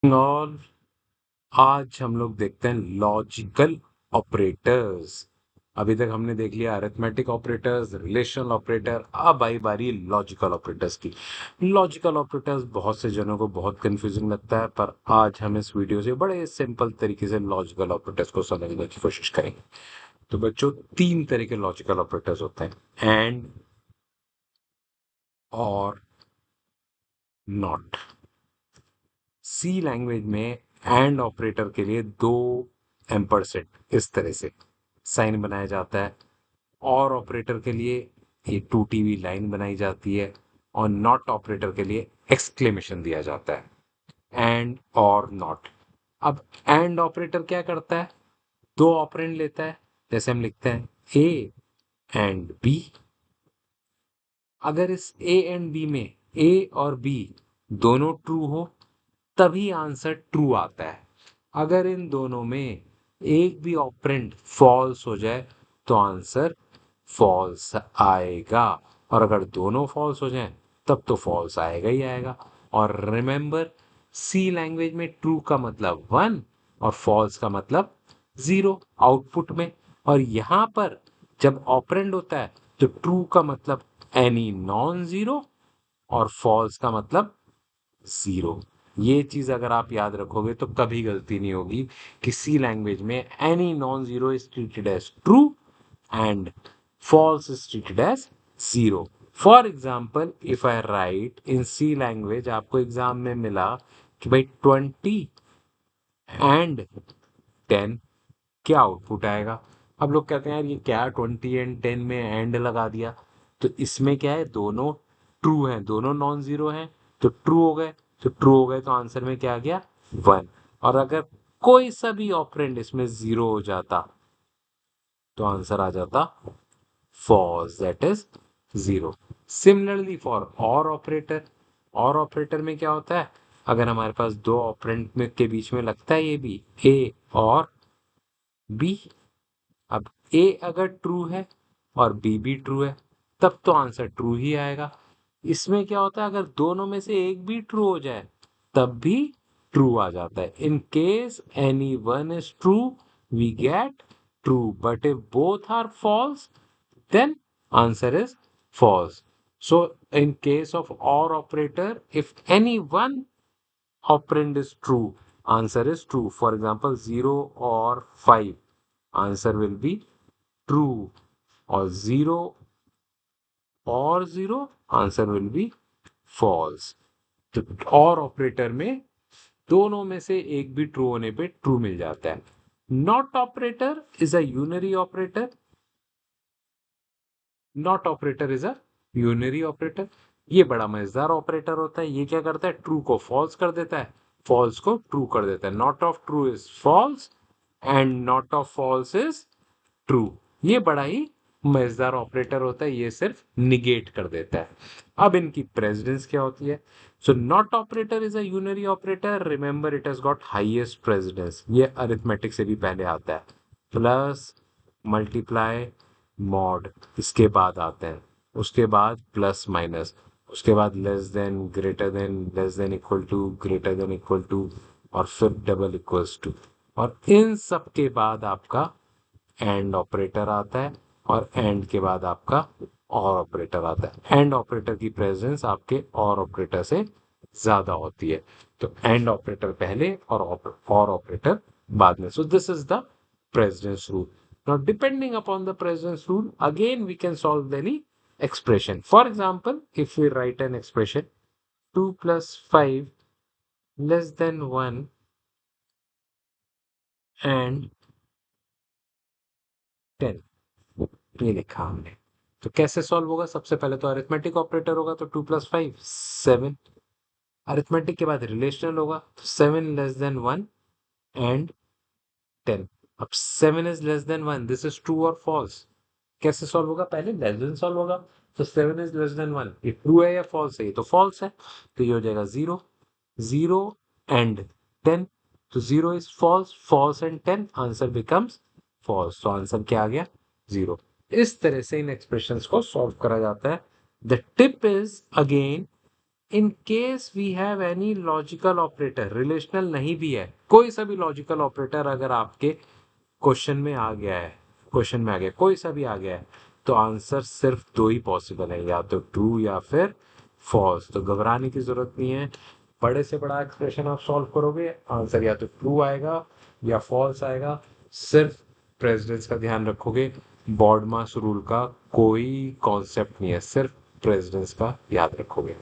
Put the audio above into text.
और आज हम लोग देखते हैं लॉजिकल ऑपरेटर्स। अभी तक हमने देख लिया अरिथमेटिक ऑपरेटर्स, रिलेशनल ऑपरेटर, अब आई बारी लॉजिकल ऑपरेटर्स की। लॉजिकल ऑपरेटर्स बहुत से जनों को बहुत कंफ्यूजिंग लगता है, पर आज हम इस वीडियो से बड़े सिंपल तरीके से लॉजिकल ऑपरेटर्स को समझने की कोशिश करेंगे। तो बच्चों, तीन तरह के लॉजिकल ऑपरेटर्स होते हैं: एंड, और, नॉट। सी लैंग्वेज में एंड ऑपरेटर के लिए दो एम्परसेट इस तरह से साइन बनाया जाता है, और ऑपरेटर के लिए एक टूटी हुई लाइन बनाई जाती है, और नॉट ऑपरेटर के लिए एक्सक्लेमेशन दिया जाता है। एंड और नॉट। अब एंड ऑपरेटर क्या करता है? दो ऑपरेंड लेता है। जैसे हम लिखते हैं ए एंड बी। अगर इस ए एंड बी में ए और बी दोनों ट्रू हो तभी आंसर ट्रू आता है। अगर इन दोनों में एक भी ऑपरेंड फॉल्स हो जाए तो आंसर फॉल्स आएगा, और अगर दोनों फॉल्स हो जाएं तब तो फॉल्स आएगा ही आएगा। और रिमेंबर, सी लैंग्वेज में ट्रू का मतलब वन और फॉल्स का मतलब जीरो आउटपुट में। और यहां पर जब ऑपरेंड होता है तो ट्रू का मतलब एनी नॉन जीरो और फॉल्स का मतलब जीरो। ये चीज अगर आप याद रखोगे तो कभी गलती नहीं होगी कि सी लैंग्वेज में any non zero is treated as true and false is treated as zero. For example, if I write in C language, आपको एग्जाम में मिला कि भाई 20 एंड 10, क्या आउटपुट आएगा? अब लोग कहते हैं यार ये क्या 20 एंड 10 में एंड लगा दिया। तो इसमें क्या है, दोनों ट्रू हैं, दोनों नॉन जीरो हैं, तो ट्रू हो गए। तो ट्रू हो गए तो आंसर में क्या आ गया? वन। और अगर कोई सा भी ऑपरेंड इसमें जीरो हो जाता तो आंसर आ जाता false, that is zero. Similarly for or operator, और ऑपरेटर में क्या होता है? अगर हमारे पास दो ऑपरेंड में के बीच में लगता है ये भी ए और बी, अब ए अगर ट्रू है और बी भी ट्रू है तब तो आंसर ट्रू ही आएगा। इसमें क्या होता है, अगर दोनों में से एक भी ट्रू हो जाए तब भी ट्रू आ जाता है। In case any one is true we get true, but if both are false then answer is false. So in case of or operator, if any one operand is true, answer is true. For example, 0 or 5, answer will be true, or 0 or 0, answer will be false. तो और operator में दोनों में से एक भी true होने पे ट्रू मिल जाता है। Not operator is a unary operator. Not operator is a unary operator. ये बड़ा मजेदार ऑपरेटर होता है। ये क्या करता है? ट्रू को फॉल्स कर देता है, फॉल्स को ट्रू कर देता है। Not of true is false and not of false is true. ये बड़ा ही मजेदार ऑपरेटर होता है, ये सिर्फ निगेट कर देता है। अब इनकी प्रेसिडेंस क्या होती है? So not operator is a unary operator. Remember it has got highest precedence. ये अरिथमेटिक से भी पहले आता है। प्लस, मल्टीप्लाई, मॉड इसके बाद आते हैं। उसके बाद प्लस माइनस, उसके बाद less than, greater than, less than equal to, greater than equal to, और फिर डबल इक्वल्स टू। और इन सब के बाद आपका एंड ऑपरेटर आता है, और एंड के बाद आपका और ऑपरेटर आता है। एंड ऑपरेटर की प्रेजेंस आपके और ऑपरेटर से ज्यादा होती है, तो एंड ऑपरेटर पहले और ऑपरेटर बाद में। So this is the precedence rule. Now, depending upon the precedence rule, again we can solve any expression. For example, if we write an expression 2 plus 5 less than 1 and 10, ये लिखा हमने, तो कैसे solve होगा? सबसे पहले तो अरिथमेटिक ऑपरेटर होगा, तो 2 प्लस 5 7। अरिथमेटिक के बाद रिलेशनल होगा, तो 7 लेस देन 1 एंड 10। अब 7 is less than 1, this is true और फॉल्स। कैसे सॉल्व होगा? पहले लेस देन सॉल्व होगा। तो 7 इज लेस देन 1, ये ट्रू है या फॉल्स है? ये तो फॉल्स है, तो ये हो जाएगा 0, 0 एंड 10। तो 0 is false, false and 10, answer becomes false. तो आंसर क्या आ गया? 0। इस तरह से इन एक्सप्रेशंस को सॉल्व करा जाता है। The tip is again in case we have any logical operator, relational नहीं भी है, कोई सा भी लॉजिकल ऑपरेटर अगर आपके क्वेश्चन में आ गया है, क्वेश्चन में आ गया, कोई सा भी आ गया है, तो आंसर सिर्फ दो ही पॉसिबल है, या तो ट्रू या फिर फॉल्स। तो घबराने की जरूरत नहीं है। बड़े से बड़ा एक्सप्रेशन आप सॉल्व करोगे, आंसर या तो ट्रू आएगा या फॉल्स आएगा। सिर्फ प्रेसिडेंस का ध्यान रखोगे, बॉडमास रूल का कोई कॉन्सेप्ट नहीं है, सिर्फ प्रेसिडेंस का याद रखोगे।